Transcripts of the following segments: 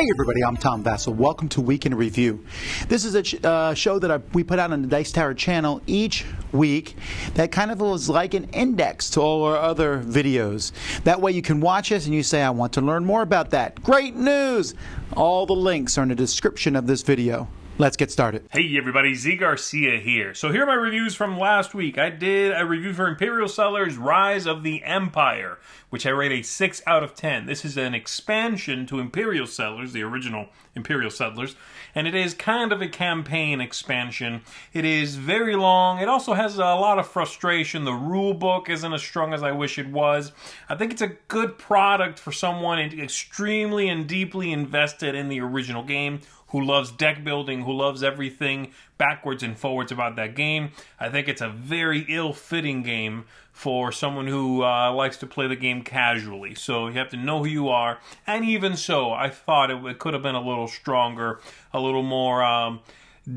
Hey everybody, I'm Tom Vasel. Welcome to Week in Review. This is a show that we put out on the Dice Tower channel each week that kind of was like an index to all our other videos. That way you can watch us and you say, I want to learn more about that. Great news! All the links are in the description of this video. Let's get started. Hey everybody, Garcia here. So here are my reviews from last week. I did a review for Imperial Settlers Rise of the Empire, which I rate a 6 out of 10. This is an expansion to Imperial Settlers, the original Imperial Settlers, and it is kind of a campaign expansion. It is very long. It also has a lot of frustration. The rule book isn't as strong as I wish it was. I think it's a good product for someone extremely and deeply invested in the original game, who loves deck building, who loves everything backwards and forwards about that game. I think it's a very ill-fitting game for someone who likes to play the game casually. So you have to know who you are. And even so, I thought it could have been a little stronger, a little more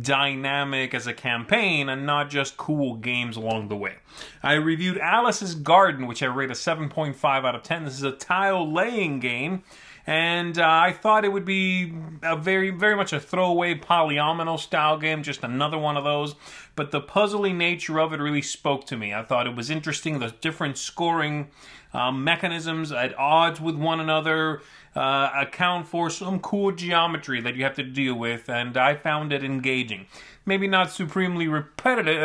dynamic as a campaign, and not just cool games along the way. I reviewed Alice's Garden, which I rate a 7.5 out of 10. This is a tile laying game. And I thought it would be a very much a throwaway polyomino style game, just another one of those. But the puzzly nature of it really spoke to me. I thought it was interesting, the different scoring mechanisms at odds with one another account for some cool geometry that you have to deal with, and I found it engaging. Maybe not supremely replayable,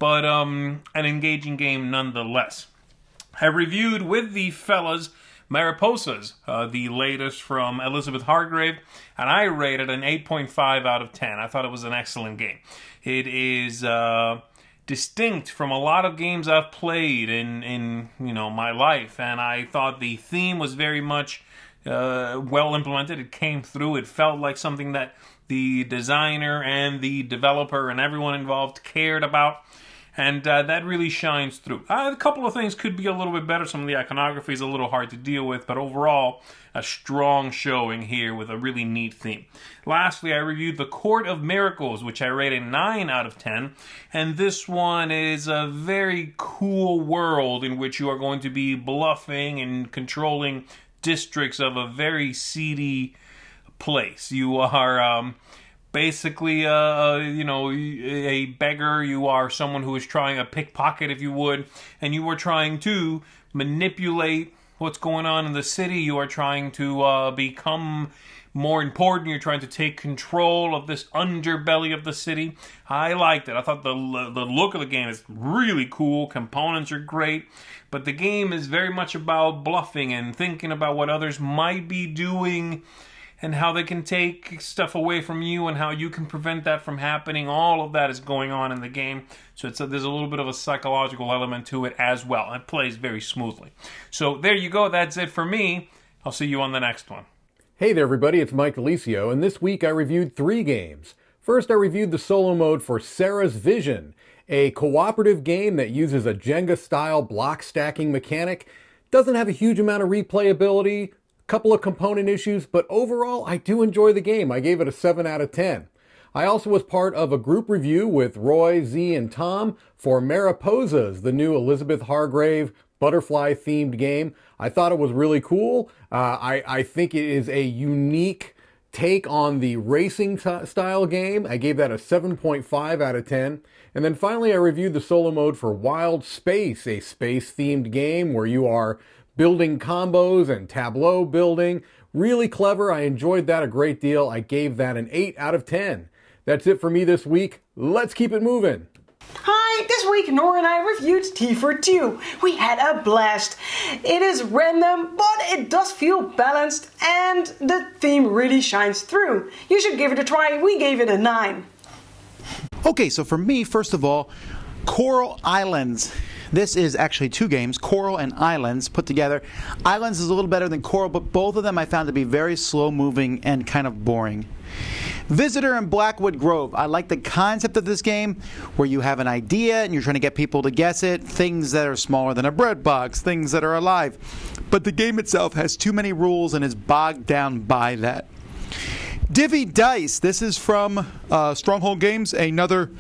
but an engaging game nonetheless. I reviewed with the fellas Mariposas, the latest from Elizabeth Hargrave, and I rated an 8.5 out of 10. I thought it was an excellent game. It is distinct from a lot of games I've played in my life, and I thought the theme was very much well implemented. It came through. It felt like something that the designer and the developer and everyone involved cared about. And that really shines through. A couple of things could be a little bit better. Some of the iconography is a little hard to deal with, but overall, a strong showing here with a really neat theme. Lastly, I reviewed The Court of Miracles, which I rated 9 out of 10. And this one is a very cool world in which you are going to be bluffing and controlling districts of a very seedy place. You are basically, a beggar. You are someone who is trying a pickpocket, if you would, and you are trying to manipulate what's going on in the city. You are trying to become more important. You're trying to take control of this underbelly of the city. I liked it. I thought the look of the game is really cool. Components are great, but the game is very much about bluffing and thinking about what others might be doing, and how they can take stuff away from you and how you can prevent that from happening. All of that is going on in the game. So there's a little bit of a psychological element to it as well. It plays very smoothly. So there you go. That's it for me. I'll see you on the next one. Hey there everybody, it's DiLisio, and this week I reviewed 3 games. First, I reviewed the solo mode for Sarah's Vision, a cooperative game that uses a Jenga-style block stacking mechanic. Doesn't have a huge amount of replayability, couple of component issues, but overall I do enjoy the game. I gave it a 7 out of 10. I also was part of a group review with Roy, Z, and Tom for Mariposas, the new Elizabeth Hargrave butterfly-themed game. I thought it was really cool. I think it is a unique take on the racing style game. I gave that a 7.5 out of 10. And then finally I reviewed the solo mode for Wild Space, a space-themed game where you are building combos and tableau building. Really clever. I enjoyed that a great deal. I gave that an 8 out of 10. That's it for me this week. Let's keep it moving. Hi, this week Nora and I reviewed T for Two. We had a blast. It is random, but it does feel balanced, and the theme really shines through. You should give it a try. We gave it a 9. Okay, so for me, first of all, Coral Islands. This is actually 2 games, Coral and Islands, put together. Islands is a little better than Coral, but both of them I found to be very slow-moving and kind of boring. Visitor and Blackwood Grove. I like the concept of this game where you have an idea and you're trying to get people to guess it. Things that are smaller than a bread box, things that are alive. But the game itself has too many rules and is bogged down by that. Divvy Dice. This is from Stronghold Games, another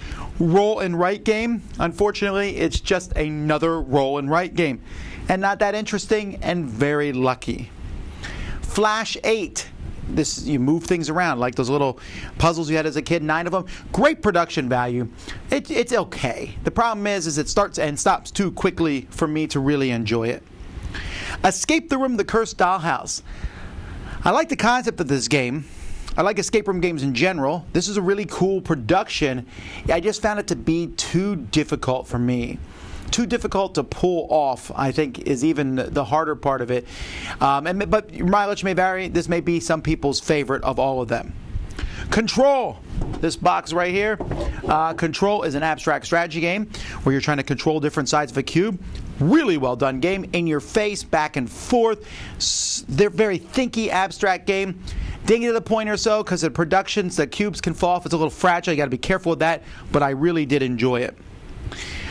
roll and write game. Unfortunately, it's just another roll and write game. And not that interesting and very lucky. Flash 8. This, you move things around like those little puzzles you had as a kid, 9 of them. Great production value. It's okay. The problem is it starts and stops too quickly for me to really enjoy it. Escape the Room, The Cursed Dollhouse. I like the concept of this game. I like escape room games in general. This is a really cool production. I just found it to be too difficult for me. Too difficult to pull off, I think, is even the harder part of it. But your mileage may vary. This may be some people's favorite of all of them. Control. This box right here. Control is an abstract strategy game where you're trying to control different sides of a cube. Really well done game. In your face, back and forth. They're very thinky, abstract game. Ding it to the point or so because the productions, the cubes can fall off. It's a little fragile. You got to be careful with that. But I really did enjoy it.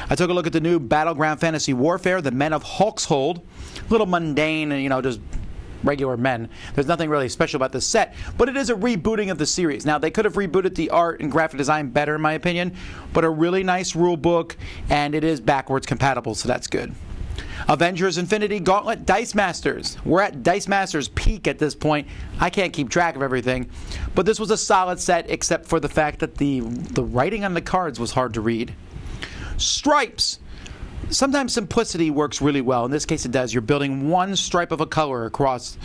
I took a look at the new Battleground Fantasy Warfare, the Men of Hawkshold. A little mundane and, just regular men. There's nothing really special about this set, but it is a rebooting of the series. Now, they could have rebooted the art and graphic design better, in my opinion, but a really nice rule book, and it is backwards compatible, so that's good. Avengers Infinity Gauntlet Dice Masters. We're at Dice Masters peak at this point. I can't keep track of everything, but this was a solid set except for the fact that the writing on the cards was hard to read. Stripes. Sometimes simplicity works really well. In this case, it does. You're building one stripe of a color across,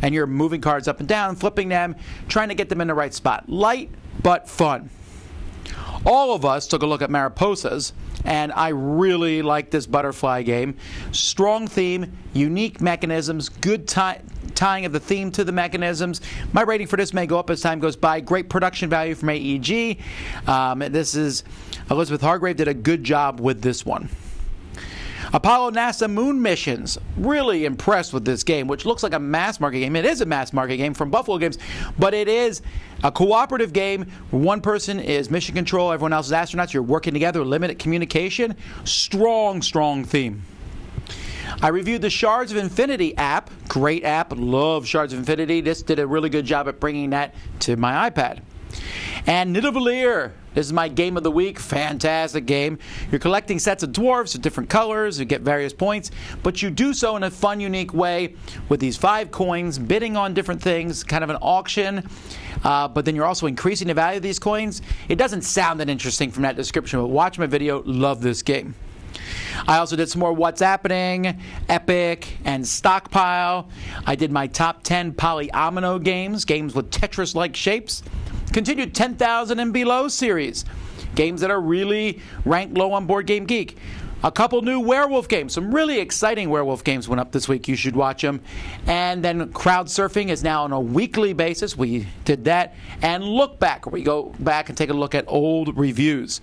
and you're moving cards up and down, flipping them, trying to get them in the right spot. Light, but fun. All of us took a look at Mariposas, and I really like this butterfly game. Strong theme, unique mechanisms, good tying of the theme to the mechanisms. My rating for this may go up as time goes by. Great production value from AEG. Elizabeth Hargrave did a good job with this one. Apollo NASA Moon Missions. Really impressed with this game, which looks like a mass market game. It is a mass market game from Buffalo Games, but it is a cooperative game. One person is mission control, everyone else is astronauts. You're working together, limited communication. Strong, strong theme. I reviewed the Shards of Infinity app. Great app. Love Shards of Infinity. This did a really good job at bringing that to my iPad. And Nidavellir. This is my game of the week. Fantastic game. You're collecting sets of dwarfs of different colors. You get various points, but you do so in a fun, unique way with these 5 coins, bidding on different things, kind of an auction. But then you're also increasing the value of these coins. It doesn't sound that interesting from that description, but watch my video. Love this game. I also did some more What's Happening, Epic, and Stockpile. I did my top 10 polyomino games with Tetris-like shapes. Continued 10,000 and below series, games that are really ranked low on Board Game Geek. A couple new werewolf games, some really exciting werewolf games went up this week. You should watch them. And then crowd surfing is now on a weekly basis. We did that. And Look Back, where we go back and take a look at old reviews.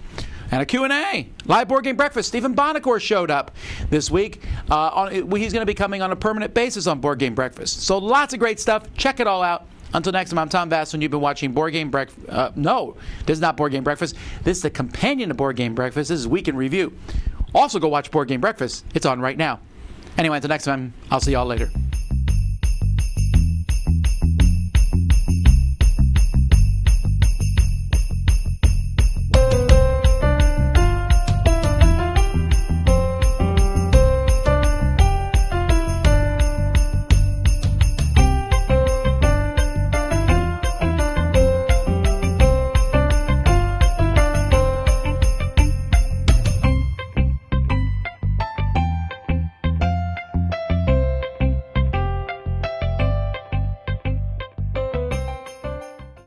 And a Q&A. Live Board Game Breakfast. Stephen Bonacor showed up this week. He's going to be coming on a permanent basis on Board Game Breakfast. So lots of great stuff. Check it all out. Until next time, I'm Tom Vasel, and you've been watching Board Game Breakfast. No, this is not Board Game Breakfast. This is the companion to Board Game Breakfast. This is Week in Review. Also, go watch Board Game Breakfast. It's on right now. Anyway, until next time, I'll see y'all later.